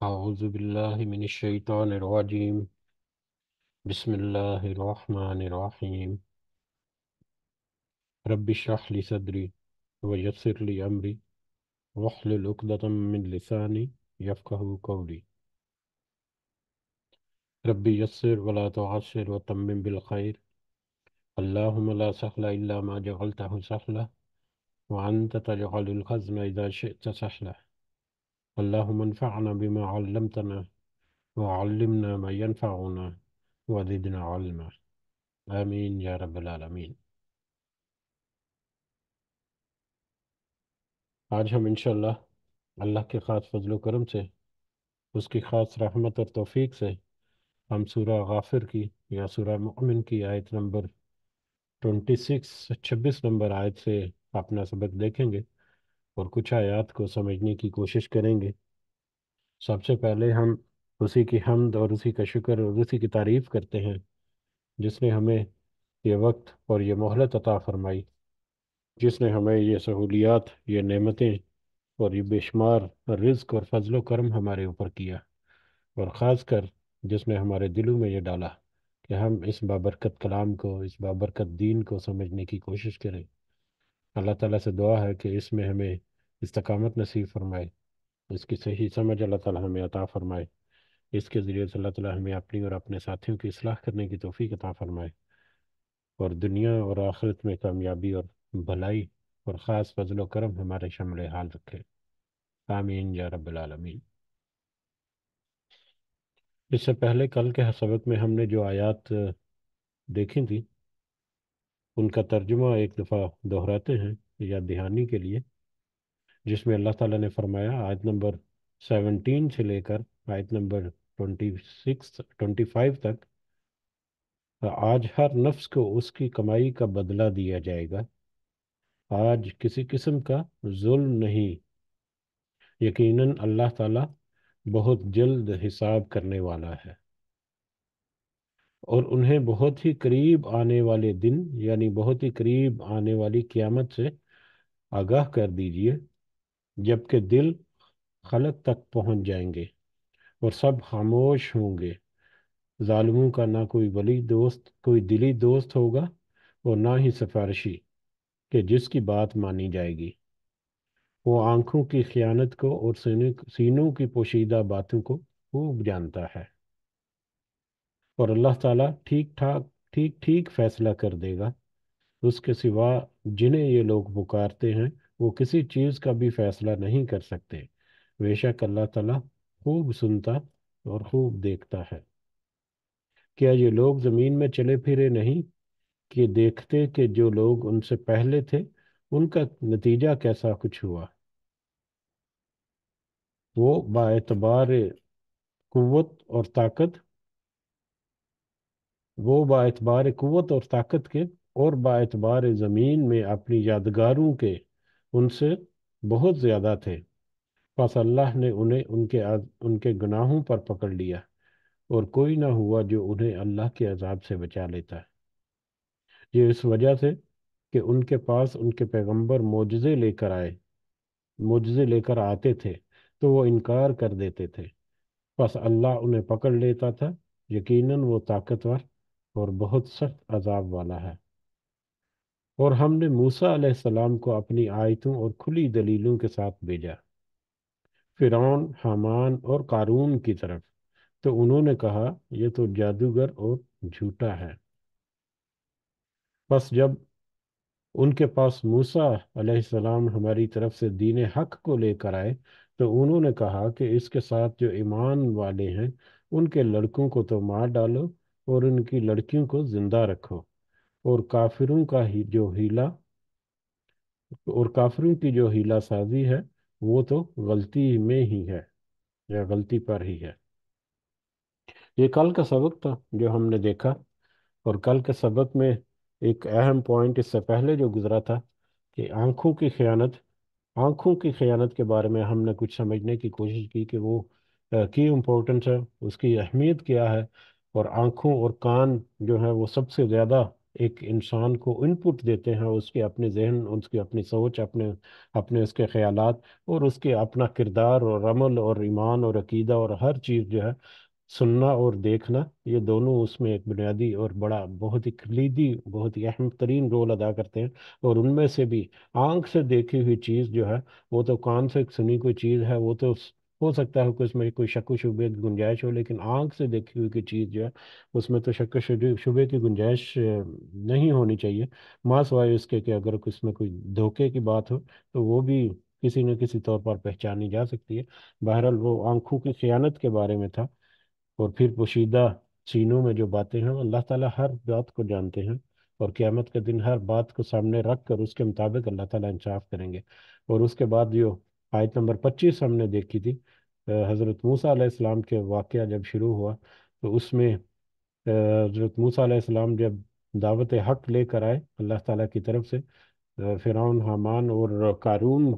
أعوذ بالله من الشيطان الرجيم. بسم الله الرحمن الرحيم. رب اشرح لي صدري ويسر لي أمري واحلل عقدة من لساني يفقه قولي. رب يسر ولا تعسر وتمم بالخير. اللهم لا سهل إلا ما جعلته سهلا وأنت تجعل الحزن إذا شئت سهلا. اللهم انفعنا بما علمتنا وعلمنا ما ينفعنا وزدنا علما. آمين يا رب العالمين. آج ہم انشاءاللہ اللہ کے خاص فضل و کرم سے، اس کی خاص رحمت اور توفیق سے، ہم سورہ غافر کی یا سورہ مؤمن کی آیت نمبر 26 نمبر آیت سے اپنا سبق دیکھیں گے اور کچھ آیات کو سمجھنے کی کوشش کریں گے۔ سب سے پہلے ہم اسی کی حمد اور اسی کا شکر اور اسی کی تعریف کرتے ہیں جس نے ہمیں یہ وقت اور یہ مہلت عطا فرمائی، جس نے ہمیں یہ سہولیات، یہ نعمتیں اور یہ بے شمار رزق اور فضل و کرم ہمارے اوپر کیا، اور خاص کر جس نے ہمارے دلوں میں یہ ڈالا کہ ہم اس بابرکت کلام کو، اس بابرکت دین کو سمجھنے کی کوشش کریں۔ اللہ تعالیٰ سے دعا ہے کہ اس میں ہمیں استقامت نصیب فرمائے، اس کی صحیح سمجھ اللہ تعالیٰ ہمیں عطا فرمائے، اس کے ذریعے سے اللہ تعالیٰ ہمیں اپنی اور اپنے ساتھیوں کی اصلاح کرنے کی توفیق عطا فرمائے، اور دنیا اور آخرت میں کامیابی اور بھلائی اور خاص فضل و کرم ہمارے شامل حال رکھے۔ آمین یا رب العالمین۔ اس سے پہلے کل کے سبق میں ہم نے جو آیات دیکھی تھی ان کا ترجمہ ایک دفعہ دہراتے ہیں یاد دہانی کے لیے، جس میں اللہ تعالیٰ نے فرمایا آیت نمبر 17 سے لے کر آیت نمبر 25 تک، آج ہر نفس کو اس کی کمائی کا بدلہ دیا جائے گا، آج کسی قسم کا ظلم نہیں، یقیناً اللہ تعالیٰ بہت جلد حساب کرنے والا ہے۔ اور انہیں بہت ہی قریب آنے والے دن یعنی بہت ہی قریب آنے والی قیامت سے آگاہ کر دیجئے، جبکہ دل خلق تک پہنچ جائیں گے اور سب خاموش ہوں گے۔ ظالموں کا نہ کوئی ولی دوست، کوئی دلی دوست ہوگا اور نہ ہی سفارشی کہ جس کی بات مانی جائے گی۔ وہ آنکھوں کی خیانت کو اور سینوں کی پوشیدہ باتوں کو خوب جانتا ہے، اور اللہ تعالیٰ ٹھیک ٹھیک فیصلہ کر دے گا۔ اس کے سوا جنہیں یہ لوگ پکارتے ہیں وہ کسی چیز کا بھی فیصلہ نہیں کر سکتے، بے شک اللہ تعالیٰ خوب سنتا اور خوب دیکھتا ہے۔ کیا یہ لوگ زمین میں چلے پھرے نہیں کہ دیکھتے کہ جو لوگ ان سے پہلے تھے ان کا نتیجہ کیسا کچھ ہوا؟ وہ باعتبار قوت اور طاقت وہ با اعتبار قوت اور طاقت کے اور با اعتبار زمین میں اپنی یادگاروں کے ان سے بہت زیادہ تھے، پس اللہ نے انہیں ان کے گناہوں پر پکڑ لیا، اور کوئی نہ ہوا جو انہیں اللہ کے عذاب سے بچا لیتا ہے۔ یہ اس وجہ سے کہ ان کے پاس ان کے پیغمبر معجزے لے کر آتے تھے تو وہ انکار کر دیتے تھے، پس اللہ انہیں پکڑ لیتا تھا، یقیناً وہ طاقتور اور بہت سخت عذاب والا ہے۔ اور ہم نے موسیٰ علیہ السلام کو اپنی آیتوں اور کھلی دلیلوں کے ساتھ بھیجا فرعون، حامان اور قارون کی طرف، تو انہوں نے کہا یہ تو جادوگر اور جھوٹا ہے۔ پس جب ان کے پاس موسیٰ علیہ السلام ہماری طرف سے دین حق کو لے کر آئے تو انہوں نے کہا کہ اس کے ساتھ جو ایمان والے ہیں ان کے لڑکوں کو تو مار ڈالو اور ان کی لڑکیوں کو زندہ رکھو، اور کافروں کی جو ہیلا سازی ہے وہ تو غلطی میں ہی ہے یا غلطی پر ہی ہے۔ یہ کل کا سبق تھا جو ہم نے دیکھا، اور کل کے سبق میں ایک اہم پوائنٹ اس سے پہلے جو گزرا تھا کہ آنکھوں کی خیانت کے بارے میں ہم نے کچھ سمجھنے کی کوشش کی کہ وہ کی امپورٹنس ہے، اس کی اہمیت کیا ہے، اور آنکھوں اور کان جو ہے وہ سب سے زیادہ ایک انسان کو انپٹ دیتے ہیں، اس کے اپنے ذہن، اس کی اپنی سوچ، اپنے اپنے اس کے خیالات، اور اس کے اپنا کردار اور عمل اور ایمان اور عقیدہ اور ہر چیز جو ہے، سننا اور دیکھنا، یہ دونوں اس میں ایک بنیادی اور بڑا بہت ہی کلیدی، بہت ہی اہم ترین رول ادا کرتے ہیں۔ اور ان میں سے بھی آنکھ سے دیکھی ہوئی چیز جو ہے، وہ تو کان سے سنی کوئی چیز ہے، وہ تو ہو سکتا ہے کہ اس میں کوئی شک و شبے کی گنجائش ہو، لیکن آنکھ سے دیکھی ہوئی کی چیز جو ہے، اس میں تو شک و شبے کی گنجائش نہیں ہونی چاہیے، ماں سوائے اس کے کہ اگر اس میں کوئی دھوکے کی بات ہو تو وہ بھی کسی نہ کسی طور پر پہچانی جا سکتی ہے۔ بہرحال وہ آنکھوں کی خیانت کے بارے میں تھا۔ اور پھر پوشیدہ سینوں میں جو باتیں ہیں، اللہ تعالیٰ ہر بات کو جانتے ہیں، اور قیامت کے دن ہر بات کو سامنے رکھ کر اس کے مطابق اللہ تعالیٰ انصاف کریں گے۔ اور اس کے بعد جو آیت نمبر 25 ہم نے دیکھی تھی، حضرت موسیٰ علیہ السلام کے واقعہ جب شروع ہوا، تو اس میں حضرت موسیٰ علیہ السلام جب دعوت حق لے کر آئے اللہ تعالیٰ کی طرف سے فرعون، حامان اور قارون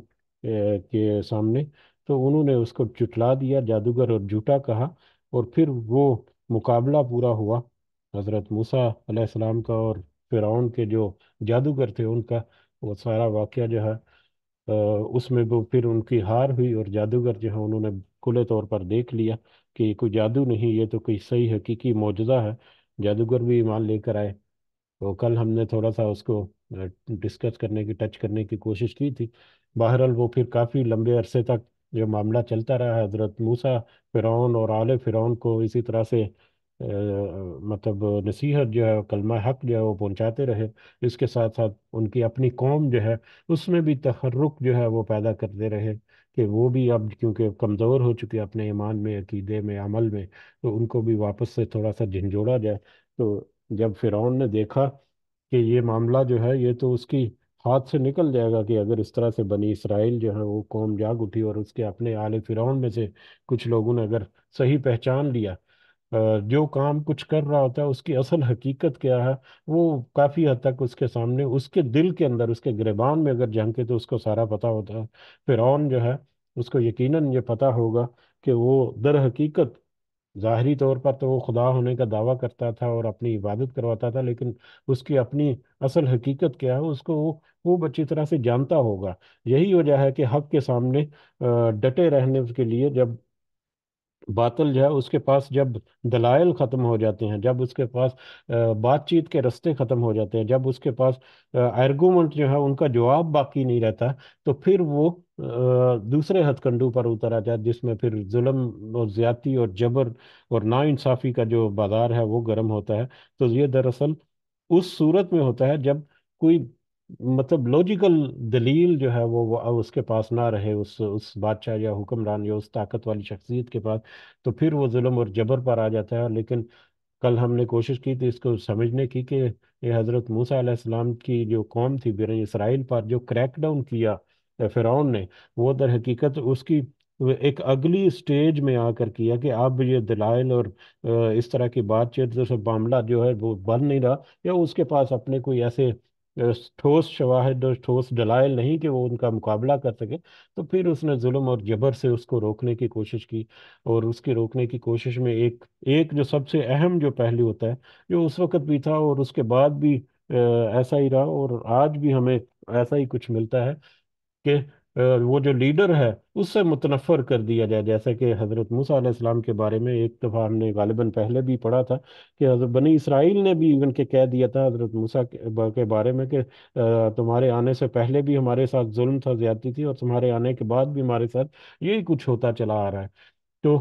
کے سامنے، تو انہوں نے اس کو جھٹلا دیا، جادوگر اور جھوٹا کہا۔ اور پھر وہ مقابلہ پورا ہوا حضرت موسیٰ علیہ السلام کا اور فرعون کے جو جادوگر تھے ان کا، وہ سارا واقعہ جو ہے اس میں وہ پھر ان کی ہار ہوئی، اور جادوگر جو ہے انہوں نے کھلے طور پر دیکھ لیا کہ یہ کوئی جادو نہیں، یہ تو کوئی صحیح حقیقی معجزہ ہے۔ جادوگر بھی ایمان لے کر آئے۔ تو کل ہم نے تھوڑا سا اس کو ڈسکس کرنے کی، ٹچ کرنے کی کوشش کی تھی۔ بہرحال وہ پھر کافی لمبے عرصے تک جو معاملہ چلتا رہا، حضرت موسیٰ فرعون اور آل فرعون کو اسی طرح سے مطلب نصیحت جو ہے، کلمہ حق جو ہے وہ پہنچاتے رہے۔ اس کے ساتھ ساتھ ان کی اپنی قوم جو ہے، اس میں بھی تفرق جو ہے وہ پیدا کرتے رہے، کہ وہ بھی اب کیونکہ کمزور ہو چکے اپنے ایمان میں، عقیدے میں، عمل میں، تو ان کو بھی واپس سے تھوڑا سا جھنجھوڑا جائے۔ تو جب فرعون نے دیکھا کہ یہ معاملہ جو ہے یہ تو اس کی ہاتھ سے نکل جائے گا، کہ اگر اس طرح سے بنی اسرائیل جو ہے وہ قوم جاگ اٹھی، اور اس کے اپنے آل فرعون میں سے کچھ لوگوں نے اگر صحیح پہچان لیا جو کام کچھ کر رہا ہوتا ہے اس کی اصل حقیقت کیا ہے، وہ کافی حد تک اس کے سامنے، اس کے دل کے اندر، اس کے گریبان میں اگر جھانکے تو اس کو سارا پتہ ہوتا ہے۔ فرعون جو ہے اس کو یقیناً یہ پتہ ہوگا کہ وہ در حقیقت، ظاہری طور پر تو وہ خدا ہونے کا دعویٰ کرتا تھا اور اپنی عبادت کرواتا تھا، لیکن اس کی اپنی اصل حقیقت کیا ہے اس کو وہ اچھی طرح سے جانتا ہوگا۔ یہی وجہ ہے کہ حق کے سامنے ڈٹے رہنے کے لیے، جب باطل جو ہے اس کے پاس جب دلائل ختم ہو جاتے ہیں، جب اس کے پاس بات چیت کے رستے ختم ہو جاتے ہیں، جب اس کے پاس آرگومنٹ جو ہے ان کا جواب باقی نہیں رہتا، تو پھر وہ دوسرے ہتھ کنڈو پر اتر آ جائے، جس میں پھر ظلم اور زیادتی اور جبر اور ناانصافی کا جو بازار ہے وہ گرم ہوتا ہے۔ تو یہ دراصل اس صورت میں ہوتا ہے جب کوئی مطلب لوجیکل دلیل جو ہے وہ اس کے پاس نہ رہے، اس بادشاہ یا حکمران یا اس طاقت والی شخصیت کے پاس، تو پھر وہ ظلم اور جبر پر آ جاتا ہے۔ لیکن کل ہم نے کوشش کی تھی اس کو سمجھنے کی کہ یہ حضرت موسیٰ علیہ السلام کی جو قوم تھی بنی اسرائیل پر، جو کریک ڈاؤن کیا فرعون نے، وہ در حقیقت اس کی ایک اگلی سٹیج میں آ کر کیا، کہ اب یہ دلائل اور اس طرح کی بات چیت سے معاملہ جو ہے وہ بن نہیں رہا، یا اس کے پاس اپنے کوئی ایسے ٹھوس شواہد اور ٹھوس دلائل نہیں کہ وہ ان کا مقابلہ کر سکے۔ تو پھر اس نے ظلم اور جبر سے اس کو روکنے کی کوشش کی، اور اس کے روکنے کی کوشش میں ایک ایک جو سب سے اہم جو پہلو ہوتا ہے، جو اس وقت بھی تھا اور اس کے بعد بھی ایسا ہی رہا، اور آج بھی ہمیں ایسا ہی کچھ ملتا ہے، کہ وہ جو لیڈر ہے اس سے متنفر کر دیا جائے۔ جیسا کہ حضرت موسیٰ علیہ السلام کے بارے میں ایک دفعہ ہم نے غالباً پہلے بھی پڑھا تھا، کہ حضرت بنی اسرائیل نے بھی ایون کے کہہ دیا تھا حضرت موسیٰ کے بارے میں، کہ تمہارے آنے سے پہلے بھی ہمارے ساتھ ظلم تھا، زیادتی تھی، اور تمہارے آنے کے بعد بھی ہمارے ساتھ یہی کچھ ہوتا چلا آ رہا ہے۔ تو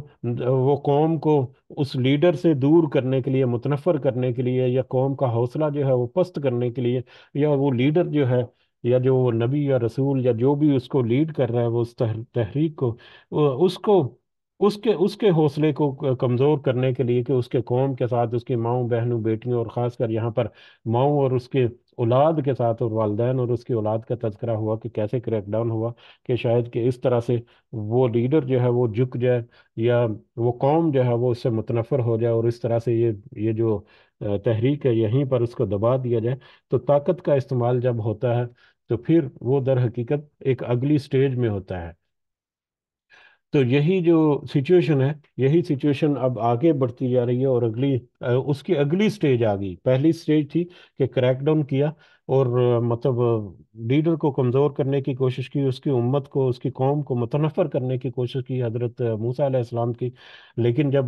وہ قوم کو اس لیڈر سے دور کرنے کے لیے، متنفر کرنے کے لیے، یا قوم کا حوصلہ جو ہے وہ پست کرنے کے لیے، یا وہ لیڈر جو ہے، یا جو وہ نبی یا رسول یا جو بھی اس کو لیڈ کر رہا ہے، وہ اس تحریک کو، اس کو اس کے حوصلے کو کمزور کرنے کے لیے، کہ اس کے قوم کے ساتھ، اس کی ماؤں بہنوں بیٹیوں، اور خاص کر یہاں پر ماؤں اور اس کے اولاد کے ساتھ، اور والدین اور اس کی اولاد کا تذکرہ ہوا کہ کیسے کریک ڈاؤن ہوا، کہ شاید کہ اس طرح سے وہ لیڈر جو ہے وہ جھک جائے، یا وہ قوم جو ہے وہ اس سے متنفر ہو جائے، اور اس طرح سے یہ جو تحریک ہے یہیں پر اس کو دبا دیا جائے۔ تو طاقت کا استعمال جب ہوتا ہے تو پھر وہ در حقیقت ایک اگلی سٹیج میں ہوتا ہے۔ تو یہی جو سچویشن ہے، یہی سچویشن اب آگے بڑھتی جا رہی ہے، اور اس کی اگلی سٹیج آ گئی۔ پہلی سٹیج تھی کہ کریک ڈاؤن کیا، اور مطلب لیڈر کو کمزور کرنے کی کوشش کی، اس کی امت کو، اس کی قوم کو متنفر کرنے کی کوشش کی حضرت موسیٰ علیہ السلام کی۔ لیکن جب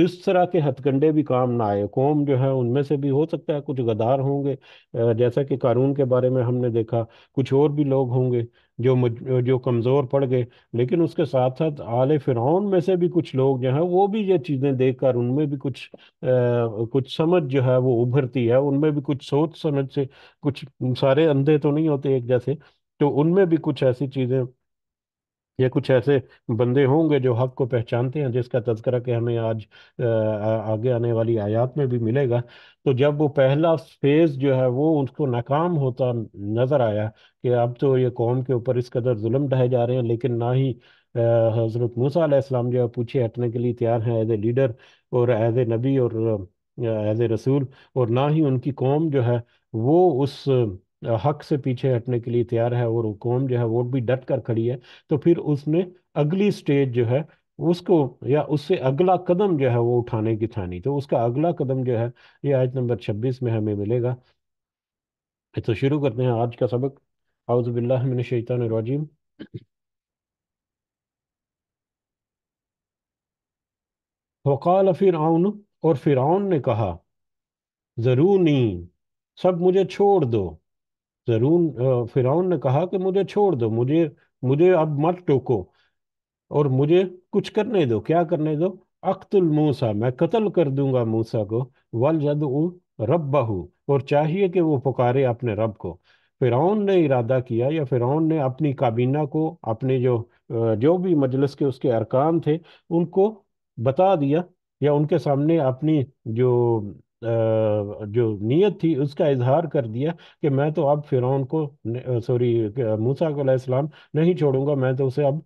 اس طرح کے ہتھ کنڈے بھی کام نہ آئے، قوم جو ہے ان میں سے بھی ہو سکتا ہے کچھ غدار ہوں گے، جیسا کہ قارون کے بارے میں ہم نے دیکھا، کچھ اور بھی لوگ ہوں گے جو کمزور پڑ گئے۔ لیکن اس کے ساتھ ساتھ آل فرعون میں سے بھی کچھ لوگ جو ہیں وہ بھی یہ چیزیں دیکھ کر ان میں بھی کچھ سمجھ جو ہے وہ ابھرتی ہے، ان میں بھی کچھ سوچ سمجھ سے کچھ، سارے اندھے تو نہیں ہوتے ایک جیسے، تو ان میں بھی کچھ ایسی چیزیں یا کچھ ایسے بندے ہوں گے جو حق کو پہچانتے ہیں، جس کا تذکرہ کہ ہمیں آج آگے آنے والی آیات میں بھی ملے گا۔ تو جب وہ پہلا فیز جو ہے وہ اس کو ناکام ہوتا نظر آیا کہ اب تو یہ قوم کے اوپر اس قدر ظلم ڈھائے جا رہے ہیں، لیکن نہ ہی حضرت موسیٰ علیہ السلام جو ہے پیچھے ہٹنے کے لیے تیار ہیں ایز اے لیڈر اور ایز اے نبی اور ایز اے رسول، اور نہ ہی ان کی قوم جو ہے وہ اس حق سے پیچھے ہٹنے کے لیے تیار ہے، اور وہ قوم جو ہے وہ بھی ڈٹ کر کھڑی ہے۔ تو پھر اس نے اگلی سٹیج جو ہے اس کو، یا اس سے اگلا قدم جو ہے وہ اٹھانے کی ٹھانی، تو اس کا اگلا قدم جو ہے یہ آیت نمبر 26 میں ہمیں ملے گا۔ تو شروع کرتے ہیں آج کا سبق۔ اعوذ باللہ من الشیطان الرجیم۔ وقال فرعون، اور فرعون نے کہا، ضرونی، سب مجھے چھوڑ دو۔ فرعون نے کہا کہ مجھے چھوڑ دو، مجھے اب مت ٹوکو، اور مجھے کچھ کرنے دو۔ کیا کرنے دو؟ اقتل موسیٰ، میں قتل کر دوں گا موسیٰ کو، وَلْيَدْعُ رَبَّهُ، اور چاہیے کہ وہ پکارے اپنے رب کو۔ فرعون نے ارادہ کیا، یا فرعون نے اپنی کابینہ کو، اپنے جو بھی مجلس کے اس کے ارکان تھے ان کو بتا دیا، یا ان کے سامنے اپنی جو نیت تھی اس کا اظہار کر دیا کہ میں تو اب فرعون کو، سوری، موسیٰ علیہ السلام نہیں چھوڑوں گا، میں تو اسے اب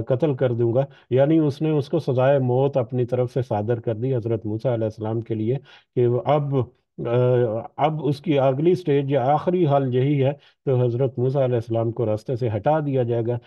قتل کر دوں گا۔ یعنی اس نے اس کو سزائے موت اپنی طرف سے صادر کر دی حضرت موسیٰ علیہ السلام کے لیے، کہ اب اس کی اگلی سٹیج یا آخری حل یہی ہے، تو حضرت موسیٰ علیہ السلام کو راستے سے ہٹا دیا جائے گا۔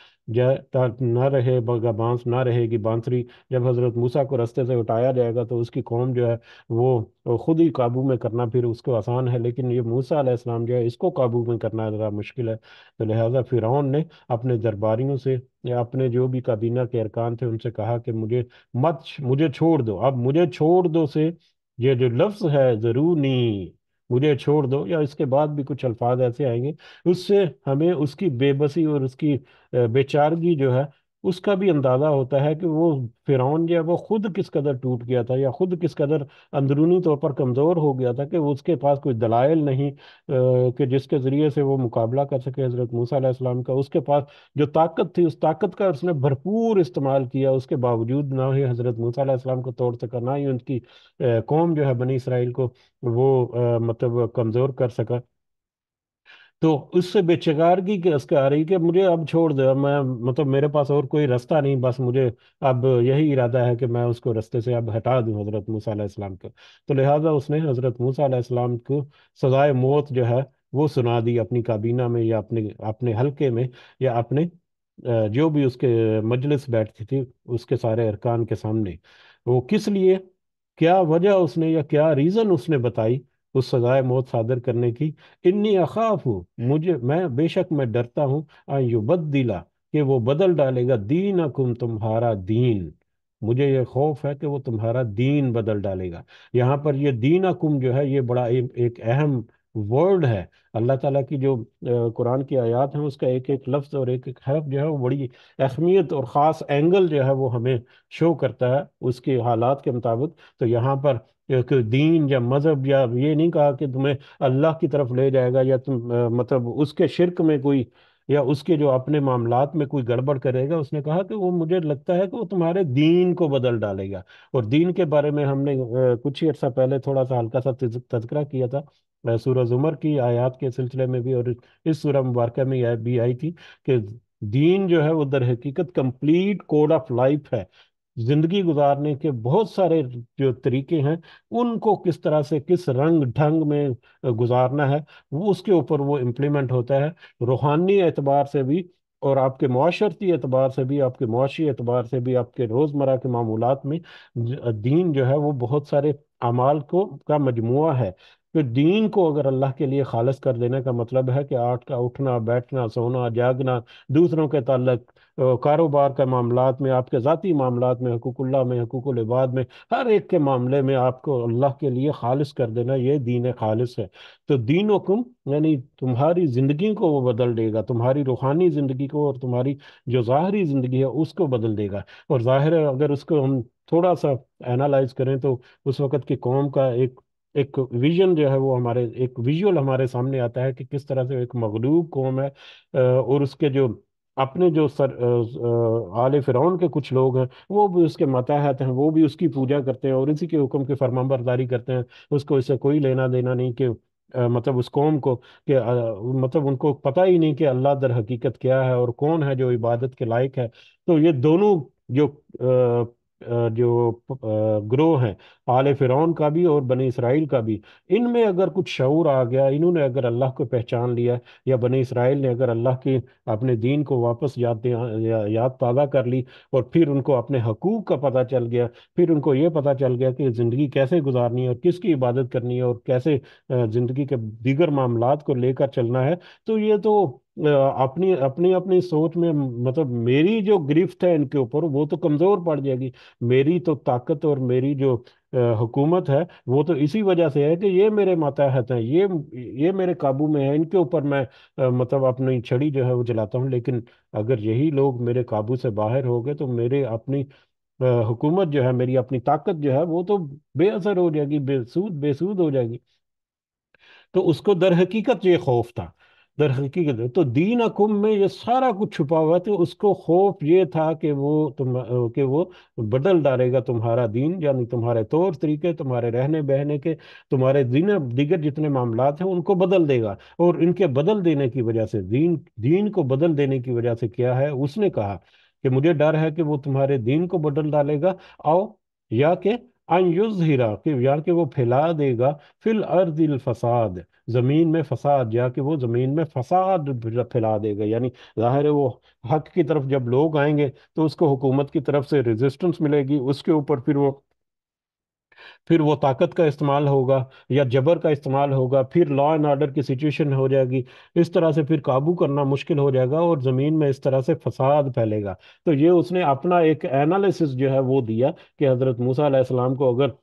نہ رہے گا بانس، نہ رہے گی بانسری۔ جب حضرت موسیٰ کو راستے سے ہٹایا جائے گا تو اس کی قوم جو ہے وہ خود ہی قابو میں کرنا پھر اس کو آسان ہے، لیکن یہ موسیٰ علیہ السلام جو ہے اس کو قابو میں کرنا ذرا مشکل ہے۔ تو لہٰذا فرعون نے اپنے درباریوں سے، یا اپنے جو بھی کابینہ کے ارکان تھے ان سے کہا کہ مجھے چھوڑ دو۔ اب مجھے چھوڑ دو سے یہ جو لفظ ہے ضرونی، مجھے چھوڑ دو، یا اس کے بعد بھی کچھ الفاظ ایسے آئیں گے، اس سے ہمیں اس کی بے بسی اور اس کی بے چارگی جو ہے اس کا بھی اندازہ ہوتا ہے کہ وہ فرعون جو ہے وہ خود کس قدر ٹوٹ گیا تھا، یا خود کس قدر اندرونی طور پر کمزور ہو گیا تھا، کہ اس کے پاس کوئی دلائل نہیں کہ جس کے ذریعے سے وہ مقابلہ کر سکے حضرت موسیٰ علیہ السلام کا۔ اس کے پاس جو طاقت تھی اس طاقت کا اس نے بھرپور استعمال کیا، اس کے باوجود نہ ہی حضرت موسیٰ علیہ السلام کو توڑ سکا، نہ ہی ان کی قوم جو ہے بنی اسرائیل کو وہ مطلب کمزور کر سکا۔ تو اس سے بے چارگی کی اس کا آ رہی کہ مجھے اب چھوڑ دو، اب میں مطلب میرے پاس اور کوئی راستہ نہیں، بس مجھے اب یہی ارادہ ہے کہ میں اس کو راستے سے اب ہٹا دوں حضرت موسیٰ علیہ السلام کو۔ تو لہٰذا اس نے حضرت موسیٰ علیہ السلام کو سزائے موت جو ہے وہ سنا دی اپنی کابینہ میں، یا اپنے اپنے حلقے میں، یا اپنے جو بھی اس کے مجلس بیٹھتی تھی اس کے سارے ارکان کے سامنے۔ وہ کس لیے، کیا وجہ اس نے، یا کیا ریزن اس نے بتائی اس سزائے موت صادر کرنے کی؟ انی اخاف ہوں، بے شک میں ڈرتا ہوں، ان یبدلا، کہ وہ بدل ڈالے گا، دینکم، تمہارا دین۔ مجھے یہ خوف ہے کہ وہ تمہارا دین بدل ڈالے گا۔ یہاں پر یہ دینکم جو ہے یہ بڑا ایک اہم ورڈ ہے۔ اللہ تعالیٰ کی جو قرآن کی آیات ہیں اس کا ایک ایک لفظ اور ایک ایک حرف جو ہے وہ بڑی اہمیت اور خاص اینگل جو ہے وہ ہمیں شو کرتا ہے اس کے حالات کے مطابق۔ تو یہاں پر ایک دین یا مذہب، یا یہ نہیں کہا کہ تمہیں اللہ کی طرف لے جائے گا، یا تم مطلب اس کے شرک میں کوئی، یا اس کے جو اپنے معاملات میں کوئی گڑبڑ کرے گا۔ اس نے کہا کہ وہ مجھے لگتا ہے کہ وہ تمہارے دین کو بدل ڈالے گا۔ اور دین کے بارے میں ہم نے کچھ ہی عرصہ پہلے تھوڑا سا ہلکا سا تذکرہ کیا تھا، سورہ زمر کی آیات کے سلسلے میں بھی، اور اس سورہ مبارکہ میں یہ بھی آئی تھی کہ دین جو ہے وہ در حقیقت کمپلیٹ کوڈ آف لائف ہے۔ زندگی گزارنے کے بہت سارے جو طریقے ہیں ان کو کس طرح سے، کس رنگ ڈھنگ میں گزارنا ہے، وہ اس کے اوپر وہ امپلیمنٹ ہوتا ہے۔ روحانی اعتبار سے بھی اور آپ کے معاشرتی اعتبار سے بھی، آپ کے معاشی اعتبار سے بھی، آپ کے روزمرہ کے معمولات میں دین جو ہے وہ بہت سارے اعمال کو کا مجموعہ ہے۔ تو دین کو اگر اللہ کے لیے خالص کر دینے کا مطلب ہے کہ آٹھ کا اٹھنا بیٹھنا سونا جاگنا، دوسروں کے تعلق، کاروبار کے معاملات میں، آپ کے ذاتی معاملات میں، حقوق اللہ میں، حقوق العباد میں، ہر ایک کے معاملے میں آپ کو اللہ کے لیے خالص کر دینا، یہ دین خالص ہے۔ تو دین حکم یعنی تمہاری زندگی کو وہ بدل دے گا، تمہاری روحانی زندگی کو، اور تمہاری جو ظاہری زندگی ہے اس کو بدل دے گا۔ اور ظاہر ہے اگر اس کو ہم تھوڑا سا اینالائز کریں تو اس وقت کی قوم کا ایک ویژن جو ہے وہ ہمارے، ایک ویژول ہمارے سامنے آتا ہے کہ کس طرح سے ایک مغلوب قوم ہے، اور اس کے جو اپنے جو آل فرعون کے کچھ لوگ ہیں وہ بھی اس کے ماتحت ہیں، وہ بھی اس کی پوجا کرتے ہیں اور اسی کے حکم کی فرمان برداری کرتے ہیں۔ اس کو اس سے کوئی لینا دینا نہیں کہ مطلب اس قوم کو کہ مطلب ان کو پتہ ہی نہیں کہ اللہ در حقیقت کیا ہے اور کون ہے جو عبادت کے لائق ہے۔ تو یہ دونوں جو گروہ ہیں، آل فرعون کا بھی اور بنی اسرائیل کا بھی، ان میں اگر کچھ شعور آ گیا، انہوں نے اگر اللہ کو پہچان لیا، یا بنی اسرائیل نے اگر اللہ کی اپنے دین کو واپس یاد تازہ کر لی، اور پھر ان کو اپنے حقوق کا پتہ چل گیا، پھر ان کو یہ پتہ چل گیا کہ زندگی کیسے گزارنی ہے اور کس کی عبادت کرنی ہے اور کیسے زندگی کے دیگر معاملات کو لے کر چلنا ہے، تو یہ تو اپنی اپنی اپنی سوچ میں مطلب میری جو گرفت ہے ان کے اوپر وہ تو کمزور پڑ جائے گی۔ میری تو طاقت اور میری جو حکومت ہے وہ تو اسی وجہ سے ہے کہ یہ میرے ماتحت ہیں، یہ میرے قابو میں ہے، ان کے اوپر میں مطلب اپنی چھڑی جو ہے وہ چلاتا ہوں۔ لیکن اگر یہی لوگ میرے قابو سے باہر ہو گئے تو میرے اپنی حکومت جو ہے، میری اپنی طاقت جو ہے وہ تو بے اثر ہو جائے گی، بے سود ہو جائے گی۔ تو اس کو در حقیقت یہ خوف تھا، در حقیقت تو دین حکم میں یہ سارا کچھ چھپا ہوا تھا۔ اس کو خوف یہ تھا کہ وہ بدل ڈالے گا تمہارا دین، یعنی تمہارے طور طریقے، تمہارے رہنے بہنے کے، تمہارے دیگر جتنے معاملات ہیں ان کو بدل دے گا۔ اور ان کے بدل دینے کی وجہ سے، دین کو بدل دینے کی وجہ سے کیا ہے، اس نے کہا کہ مجھے ڈر ہے کہ وہ تمہارے دین کو بدل ڈالے گا، آؤ، یا کہ ان یظہرا، کہ یا کہ وہ پھیلا دے گا فی الارض الفساد، زمین میں فساد، یا کہ وہ زمین میں فساد پھیلا دے گا۔ یعنی ظاہر ہے وہ حق کی طرف جب لوگ آئیں گے تو اس کو حکومت کی طرف سے ریزسٹنس ملے گی، اس کے اوپر پھر وہ طاقت کا استعمال ہوگا یا جبر کا استعمال ہوگا، پھر لا اینڈ آرڈر کی سچویشن ہو جائے گی، اس طرح سے پھر قابو کرنا مشکل ہو جائے گا اور زمین میں اس طرح سے فساد پھیلے گا۔ تو یہ اس نے اپنا ایک اینالیسس جو ہے وہ دیا کہ حضرت موسیٰ علیہ السلام کو اگر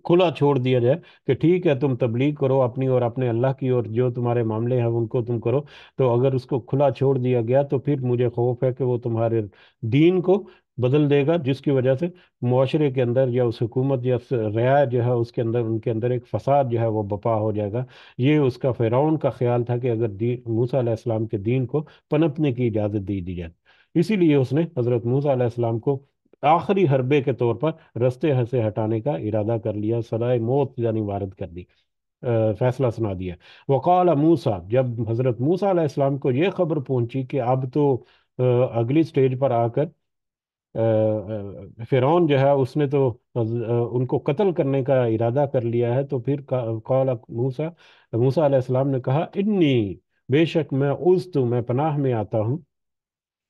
کھلا چھوڑ دیا جائے کہ ٹھیک ہے تم تبلیغ کرو اپنی اور اپنے اللہ کی، اور جو تمہارے معاملے ہیں ان کو تم کرو، تو اگر اس کو کھلا چھوڑ دیا گیا تو پھر مجھے خوف ہے کہ وہ تمہارے دین کو بدل دے گا، جس کی وجہ سے معاشرے کے اندر یا اس حکومت یا اس رعایا جو ہے اس کے اندر، ان کے اندر ایک فساد جو ہے وہ بپا ہو جائے گا۔ یہ اس کا فرعون کا خیال تھا کہ اگر موسیٰ علیہ السلام کے دین کو پنپنے کی اجازت دی جائے، اسی لیے اس نے حضرت موسیٰ علیہ السلام کو آخری حربے کے طور پر رستے سے ہٹانے کا ارادہ کر لیا، سزائے موت یعنی وارد کر دی، فیصلہ سنا دیا۔ وقال موسیٰ، جب حضرت موسیٰ علیہ السلام کو یہ خبر پہنچی کہ اب تو اگلی سٹیج پر آ کر فرعون جو ہے اس نے تو ان کو قتل کرنے کا ارادہ کر لیا ہے، تو پھر قال موسیٰ، موسیٰ علیہ السلام نے کہا انی، بے شک میں میں پناہ میں آتا ہوں،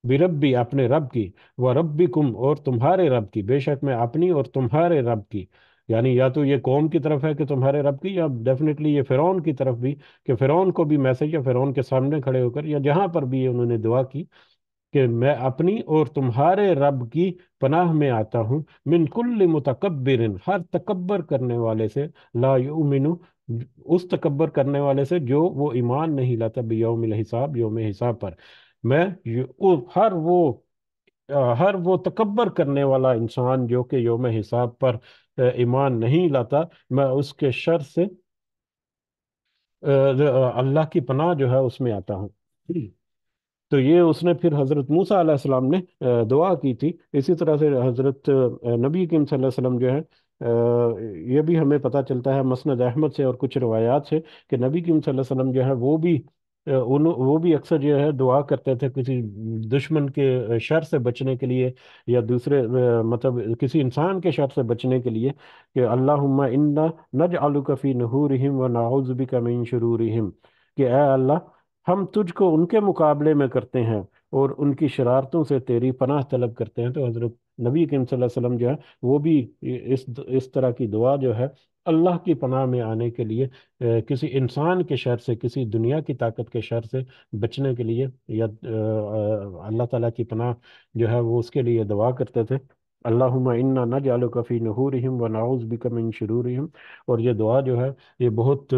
بربی، اپنے رب کی، و ربکم، اور تمہارے رب کی، بے شک میں اپنی اور تمہارے رب کی، یعنی یا تو یہ قوم کی طرف ہے کہ تمہارے رب کی، یا ڈیفینیٹلی یہ فرعون کی طرف بھی کہ فرعون کو بھی میسج، یا فرعون کے سامنے کھڑے ہو کر، یا جہاں پر بھی انہوں نے دعا کی کہ میں اپنی اور تمہارے رب کی پناہ میں آتا ہوں، من کل متکبر، ہر تکبر کرنے والے سے، لا یؤمن، اس تکبر کرنے والے سے جو وہ ایمان نہیں لاتا، بیوم الحساب، یوم حساب پر۔ میں ہر وہ تکبر کرنے والا انسان جو کہ یوم حساب پر ایمان نہیں لاتا، میں اس کے شر سے اللہ کی پناہ جو ہے اس میں آتا ہوں۔ تو یہ اس نے پھر حضرت موسیٰ علیہ السلام نے دعا کی تھی۔ اسی طرح سے حضرت نبی کریم صلی اللہ علیہ وسلم جو ہے، یہ بھی ہمیں پتہ چلتا ہے مسند احمد سے اور کچھ روایات سے کہ نبی کریم صلی اللہ علیہ وسلم جو ہے وہ بھی اکثر جو ہے دعا کرتے تھے کسی دشمن کے شر سے بچنے کے لیے، یا دوسرے مطلب کسی انسان کے شر سے بچنے کے لیے کہ اللہم انا نجعلک فی نحورہم و نعوذ بک من شرورہم، کہ اے اللہ ہم تجھ کو ان کے مقابلے میں کرتے ہیں اور ان کی شرارتوں سے تیری پناہ طلب کرتے ہیں۔ تو حضرت نبی کریم صلی اللہ علیہ وسلم جو ہے وہ بھی اس طرح کی دعا جو ہے اللہ کی پناہ میں آنے کے لیے، کسی انسان کے شر سے، کسی دنیا کی طاقت کے شر سے بچنے کے لیے، یا اللہ تعالیٰ کی پناہ جو ہے وہ اس کے لیے دعا کرتے تھے۔ اللہم انا نجعلک فی نحورہم ونعوذ بک من شرورہم۔ اور یہ دعا جو ہے یہ بہت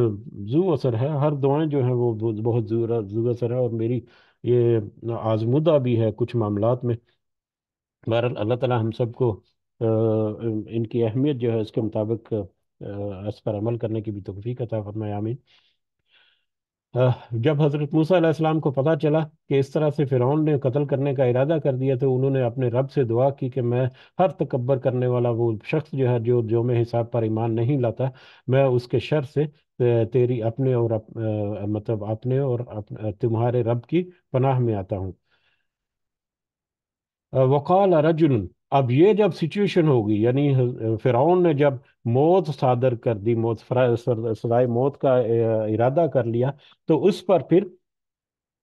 ذو اثر ہے، ہر دعائیں جو ہیں وہ بہت ذو اثر ہے، اور میری یہ آزمودہ بھی ہے کچھ معاملات میں۔ بہرحال اللہ تعالیٰ ہم سب کو ان کی اہمیت جو ہے اس کے مطابق اس پر عمل کرنے کی بھی توفیق عطا فرمائے، آمین۔ جب حضرت موسیٰ علیہ السلام کو پتہ چلا کہ اس طرح سے فرعون نے قتل کرنے کا ارادہ کر دیا، تو انہوں نے اپنے رب سے دعا کی کہ میں ہر تکبر کرنے والا وہ شخص جو ہے جو میں حساب پر ایمان نہیں لاتا، میں اس کے شر سے تیری اپنے اور مطلب اپنے اور تمہارے رب کی پناہ میں آتا ہوں۔ وقال رجل، اب یہ جب سچویشن ہوگی، یعنی فرعون نے جب موت صادر کر دی، سزائے موت کا ارادہ کر لیا، تو اس پر پھر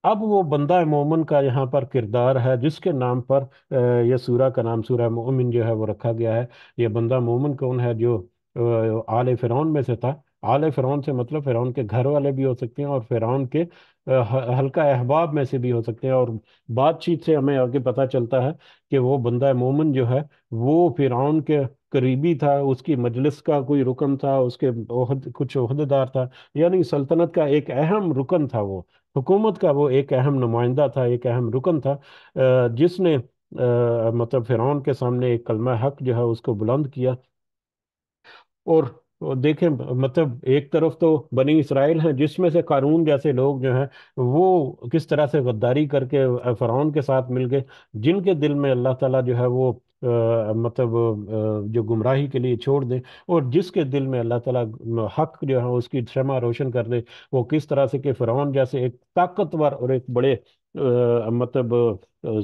اب وہ بندہ مومن کا یہاں پر کردار ہے جس کے نام پر یہ سورہ کا نام سورہ مومن جو ہے وہ رکھا گیا ہے۔ یہ بندہ مومن کون ہے؟ جو آل فرعون میں سے تھا۔ آل فرعون سے مطلب فرعون کے گھر والے بھی ہو سکتے ہیں، اور فرعون کے حلقہ احباب میں سے بھی ہو سکتے ہیں، اور بات چیت سے ہمیں آگے پتہ چلتا ہے کہ وہ بندہ مومن جو ہے وہ فرعون کے قریبی تھا، اس کی مجلس کا کوئی رکن تھا، اس کے کچھ عہدیدار تھا، یعنی سلطنت کا ایک اہم رکن تھا، وہ حکومت کا وہ ایک اہم نمائندہ تھا، ایک اہم رکن تھا، جس نے مطلب فرعون کے سامنے ایک کلمہ حق جو ہے اس کو بلند کیا۔ اور دیکھیں مطلب ایک طرف تو بنی اسرائیل ہیں جس میں سے قارون جیسے لوگ جو ہیں وہ کس طرح سے غداری کر کے فرعون کے ساتھ مل گئے، جن کے دل میں اللہ تعالیٰ جو ہے وہ مطلب جو گمراہی کے لیے چھوڑ دے، اور جس کے دل میں اللہ تعالیٰ حق جو ہے اس کی شمع روشن کر دے، وہ کس طرح سے کہ فرعون جیسے ایک طاقتور اور ایک بڑے مطلب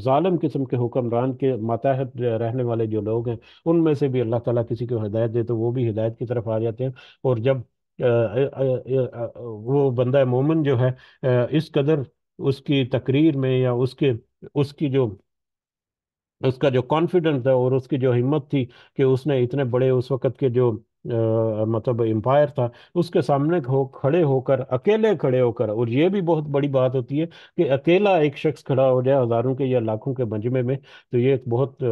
ظالم قسم کے حکمران کے ماتحت رہنے والے جو لوگ ہیں، ان میں سے بھی اللہ تعالیٰ کسی کو ہدایت دے تو وہ بھی ہدایت کی طرف آ جاتے ہیں۔ اور جب وہ بندہ مومن جو ہے اس قدر اس کی تقریر میں، یا اس کی جو اس کا جو کانفیڈنس تھا اور اس کی جو ہمت تھی کہ اس نے اتنے بڑے اس وقت کے جو مطلب امپائر تھا اس کے سامنے کھڑے ہو کر، اکیلے کھڑے ہو کر، اور یہ بھی بہت بڑی بات ہوتی ہے کہ اکیلا ایک شخص کھڑا ہو جائے ہزاروں کے یا لاکھوں کے مجمع میں، تو یہ ایک بہت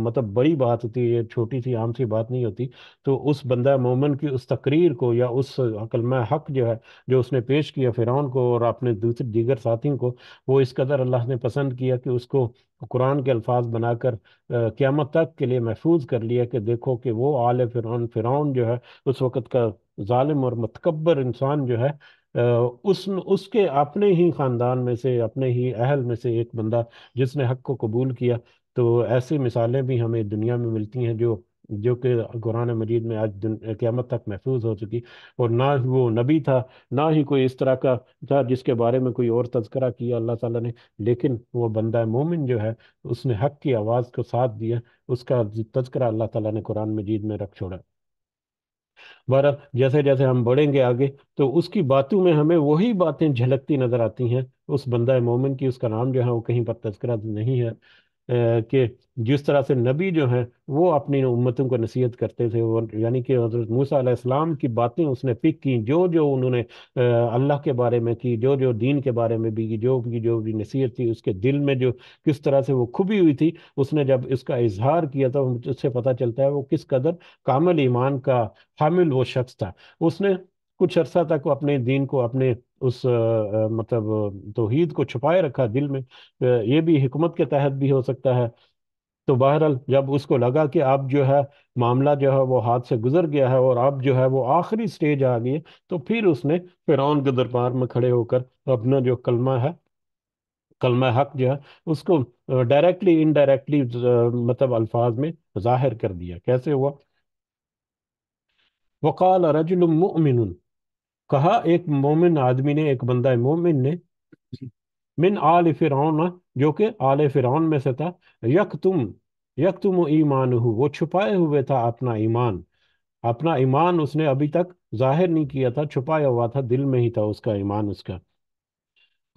مطلب بڑی بات ہوتی ہے، یہ چھوٹی سی عام سی بات نہیں ہوتی۔ تو اس بندہ مومن کی اس تقریر کو، یا اس کلمہ حق جو ہے جو اس نے پیش کیا فرعون کو اور اپنے دوسرے دیگر ساتھیوں کو، وہ اس قدر اللہ نے پسند کیا کہ اس کو قرآن کے الفاظ بنا کر قیامت تک کے لیے محفوظ کر لیا کہ دیکھو کہ وہ آل فرعون جو ہے اس وقت کا ظالم اور متکبر انسان جو ہے، اس کے اپنے ہی خاندان میں سے، اپنے ہی اہل میں سے ایک بندہ جس نے حق کو قبول کیا۔ تو ایسی مثالیں بھی ہمیں دنیا میں ملتی ہیں جو کہ قرآن مجید میں آج قیامت تک محفوظ ہو چکی، اور نہ وہ نبی تھا، نہ ہی کوئی اس طرح کا تھا جس کے بارے میں کوئی اور تذکرہ کیا اللہ تعالیٰ نے، لیکن وہ بندہ مومن جو ہے اس نے حق کی آواز کو ساتھ دیا، اس کا تذکرہ اللہ تعالیٰ نے قرآن مجید میں رکھ چھوڑا۔ بہرحال جیسے جیسے ہم بڑھیں گے آگے تو اس کی باتوں میں ہمیں وہی باتیں جھلکتی نظر آتی ہیں، اس بندہ مومن کی، اس کا نام جو ہے وہ کہیں پر تذکرہ نہیں ہے، کہ جس طرح سے نبی جو ہیں وہ اپنی امتوں کو نصیحت کرتے تھے، یعنی کہ حضرت موسیٰ علیہ السلام کی باتیں اس نے پک کی، جو انہوں نے اللہ کے بارے میں کی، جو دین کے بارے میں بھی کی، جو بھی نصیحت تھی اس کے دل میں جو کس طرح سے وہ کھبی ہوئی تھی، اس نے جب اس کا اظہار کیا تو اس سے پتہ چلتا ہے وہ کس قدر کامل ایمان کا حامل وہ شخص تھا۔ اس نے کچھ عرصہ تک وہ اپنے دین کو، اپنے اس مطلب توحید کو چھپائے رکھا دل میں، یہ بھی حکمت کے تحت بھی ہو سکتا ہے۔ تو بہرحال جب اس کو لگا کہ اب جو ہے معاملہ جو ہے وہ ہاتھ سے گزر گیا ہے اور اب جو ہے وہ آخری سٹیج آ گئی ہے، تو پھر اس نے فرعون کے دربار میں کھڑے ہو کر اپنا جو کلمہ ہے، کلمہ حق جو ہے اس کو ڈائریکٹلی انڈائریکٹلی مطلب الفاظ میں ظاہر کر دیا۔ کیسے ہوا؟ وقال رجل مؤمن، کہا ایک مومن آدمی نے، ایک بندہ مومن نے، من آل فرعون، جو کہ آل فرعون میں سے تھا، یکتم ایمان، وہ چھپائے ہوئے تھا اپنا ایمان، اپنا ایمان اس نے ابھی تک ظاہر نہیں کیا تھا، چھپایا ہوا تھا، دل میں ہی تھا اس کا ایمان اس کا۔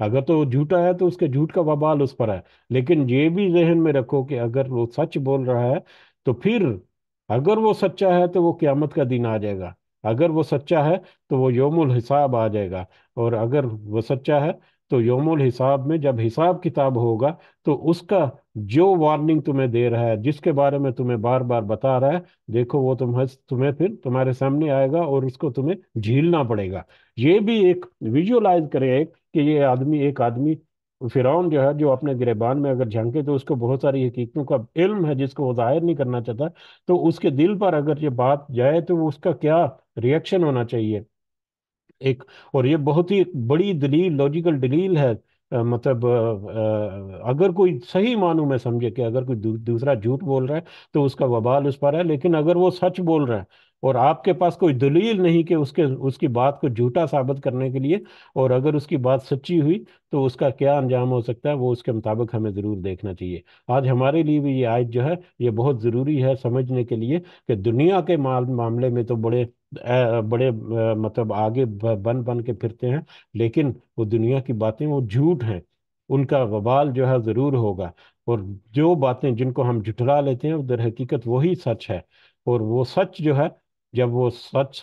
اگر تو وہ جھوٹا ہے تو اس کے جھوٹ کا وبال اس پر ہے، لیکن یہ بھی ذہن میں رکھو کہ اگر وہ سچ بول رہا ہے تو پھر اگر وہ سچا ہے تو وہ قیامت کا دن آ جائے گا، اگر وہ سچا ہے تو وہ یوم الحساب آ جائے گا، اور اگر وہ سچا ہے تو یوم الحساب میں جب حساب کتاب ہوگا تو اس کا جو وارننگ تمہیں دے رہا ہے، جس کے بارے میں تمہیں بار بار بتا رہا ہے، دیکھو وہ تمہیں پھر تمہارے سامنے آئے گا اور اس کو تمہیں جھیلنا پڑے گا۔ یہ بھی ایک ویژولائز کرے ایک کہ یہ آدمی، ایک آدمی فرعون جو ہے، جو اپنے گریبان میں اگر جھانکے تو اس کو بہت ساری حقیقتوں کا علم ہے جس کو وہ ظاہر نہیں کرنا چاہتا، تو اس کے دل پر اگر یہ بات جائے تو وہ اس کا کیا ریئیکشن ہونا چاہیے ایک۔ اور یہ بہت ہی بڑی دلیل، لاجیکل دلیل ہے، مطلب اگر کوئی صحیح معنوں میں سمجھے کہ اگر کوئی دوسرا جھوٹ بول رہا ہے تو اس کا وبال اس پر ہے، لیکن اگر وہ سچ بول رہا ہے اور آپ کے پاس کوئی دلیل نہیں کہ اس کی بات کو جھوٹا ثابت کرنے کے لیے، اور اگر اس کی بات سچی ہوئی تو اس کا کیا انجام ہو سکتا ہے، وہ اس کے مطابق ہمیں ضرور دیکھنا چاہیے۔ آج ہمارے لیے بھی یہ آیت جو ہے یہ بہت ضروری ہے سمجھنے کے لیے کہ دنیا کے معاملے میں تو بڑے مطلب آگے بن بن کے پھرتے ہیں، لیکن وہ دنیا کی باتیں وہ جھوٹ ہیں، ان کا وبال جو ہے ضرور ہوگا۔ اور جو باتیں جن کو ہم جھٹلا لیتے ہیں وہ در حقیقت وہی سچ ہے، اور وہ سچ جو ہے جب وہ سچ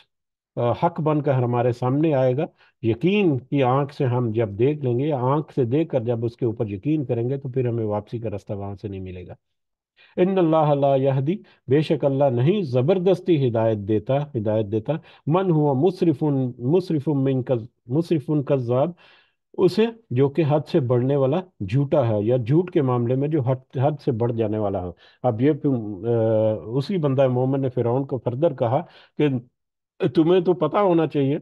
حق بن کر ہمارے سامنے آئے گا، یقین کی آنکھ سے ہم جب دیکھ لیں گے، یا آنکھ سے دیکھ کر جب اس کے اوپر یقین کریں گے، تو پھر ہمیں واپسی کا راستہ وہاں سے نہیں ملے گا۔ ان اللہ لا یہدی، بے شک اللہ نہیں زبردستی ہدایت دیتا من ہوا مسرف کذاب، اسے جو کہ حد سے بڑھنے والا جھوٹا ہے، یا جھوٹ کے معاملے میں جو حد سے بڑھ جانے والا ہے۔ اب یہ اسی بندہ مومن نے فرعون کو فردر کہا کہ تمہیں تو پتا ہونا چاہیے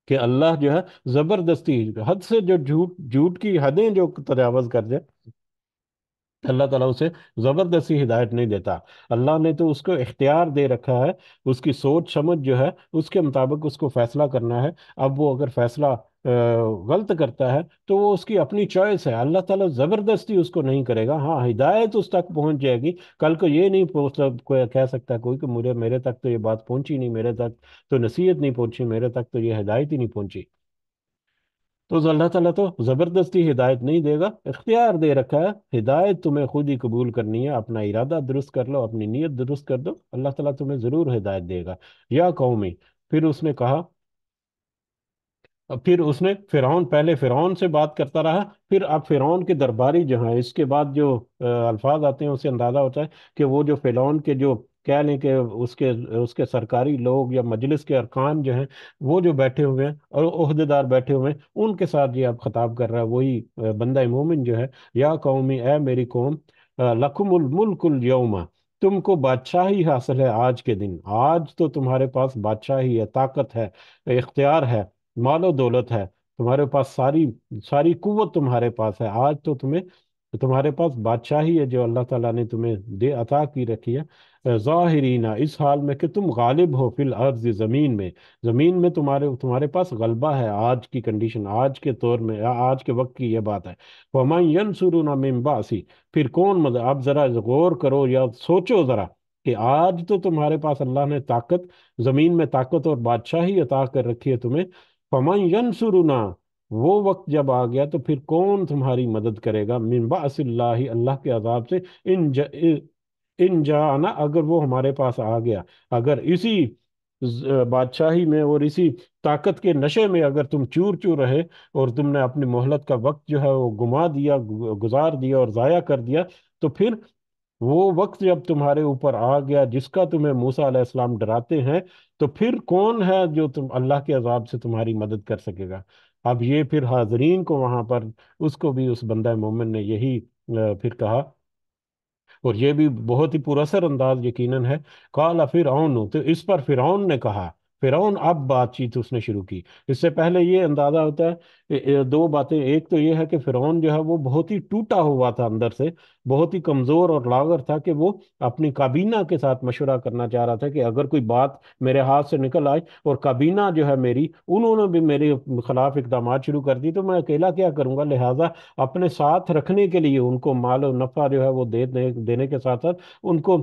کہ اللہ جو ہے زبردستی حد سے جو جھوٹ کی حدیں جو تجاوز کر جائے، اللہ تعالیٰ اسے زبردستی ہدایت نہیں دیتا۔ اللہ نے تو اس کو اختیار دے رکھا ہے، اس کی سوچ سمجھ جو ہے اس کے مطابق اس کو فیصلہ کرنا ہے۔ اب وہ اگر فیصلہ غلط کرتا ہے تو وہ اس کی اپنی چوائس ہے، اللہ تعالیٰ زبردستی اس کو نہیں کرے گا۔ ہاں، ہدایت اس تک پہنچ جائے گی، کل کو یہ نہیں کوئی کہہ سکتا کوئی کہ میرے تک تو یہ بات پہنچی نہیں، میرے تک تو نصیحت نہیں پہنچی، میرے تک تو یہ ہدایت ہی نہیں پہنچی۔ تو اللہ تعالیٰ تو زبردستی ہدایت نہیں دے گا، اختیار دے رکھا ہے، ہدایت تمہیں خود ہی قبول کرنی ہے، اپنا ارادہ درست کر لو، اپنی نیت درست کر دو، اللہ تعالیٰ تمہیں ضرور ہدایت دے گا۔ یا قومی، پھر اس نے کہا، پھر اس نے فرعون، پہلے فرعون سے بات کرتا رہا، پھر اب فرعون کے درباری جو ہیں، اس کے بعد جو الفاظ آتے ہیں، اسے اندازہ ہوتا ہے کہ وہ جو فرعون کے جو کہہ لیں کہ اس کے سرکاری لوگ یا مجلس کے ارکان جو ہیں، وہ جو بیٹھے ہوئے ہیں اور عہدیدار بیٹھے ہوئے ہیں، ان کے ساتھ یہ اب خطاب کر رہا ہے وہی بندہ مومن جو ہے۔ یا قومی، اے میری قوم، لکم الملک اليوم، تم کو بادشاہی حاصل ہے آج کے دن، آج تو تمہارے پاس بادشاہی ہے، طاقت ہے، اختیار ہے، مال و دولت ہے، تمہارے پاس ساری ساری قوت تمہارے پاس ہے، آج تو تمہارے پاس بادشاہی ہے جو اللہ تعالیٰ نے تمہیں عطا کی رکھی ہے، ظاہرین، اس حال میں کہ تم غالب ہو، فی الارض، زمین میں تمہارے پاس غلبہ ہے، آج کی کنڈیشن، آج کے طور میں، آج کے وقت کی یہ بات ہے۔ وَمَن يَنْصُرُنَا مِن بَأْسِ، پھر کون مدد، آپ ذرا غور کرو یا سوچو ذرا کہ آج تو تمہارے پاس اللہ نے زمین میں طاقت اور بادشاہی عطا کر رکھی ہے تمہیں، فَمَن يَنْصُرُنَا، وہ وقت جب آ گیا تو پھر کون تمہاری مدد کرے گا، من بأس اللہ، اللہ کے عذاب سے، ان جانا، اگر وہ ہمارے پاس آ گیا، اگر اسی بادشاہی میں اور اسی طاقت کے نشے میں اگر تم چور چور رہے اور تم نے اپنی مہلت کا وقت جو ہے وہ گما دیا، گزار دیا اور ضائع کر دیا، تو پھر وہ وقت جب تمہارے اوپر آ گیا جس کا تمہیں موسیٰ علیہ السلام ڈراتے ہیں، تو پھر کون ہے جو اللہ کے عذاب سے تمہاری مدد کر سکے گا؟ اب یہ پھر حاضرین کو وہاں پر، اس کو بھی اس بندہ مومن نے یہی پھر کہا، اور یہ بھی بہت ہی پر اثر انداز یقیناً ہے۔ قال فرعون، تو اس پر فرعون نے کہا، فرعون اب بات چیت اس نے شروع کی۔ اس سے پہلے یہ اندازہ ہوتا ہے دو باتیں، ایک تو یہ ہے کہ فرعون جو ہے وہ بہت ہی ٹوٹا ہوا تھا اندر سے، بہت ہی کمزور اور لاغر تھا، کہ وہ اپنی کابینہ کے ساتھ مشورہ کرنا چاہ رہا تھا کہ اگر کوئی بات میرے ہاتھ سے نکل آئی اور کابینہ جو ہے میری، انہوں نے بھی میرے خلاف اقدامات شروع کر دی، تو میں اکیلا کیا کروں گا، لہٰذا اپنے ساتھ رکھنے کے لیے ان کو مال و نفع جو ہے وہ دینے کے ساتھ ساتھ ان کو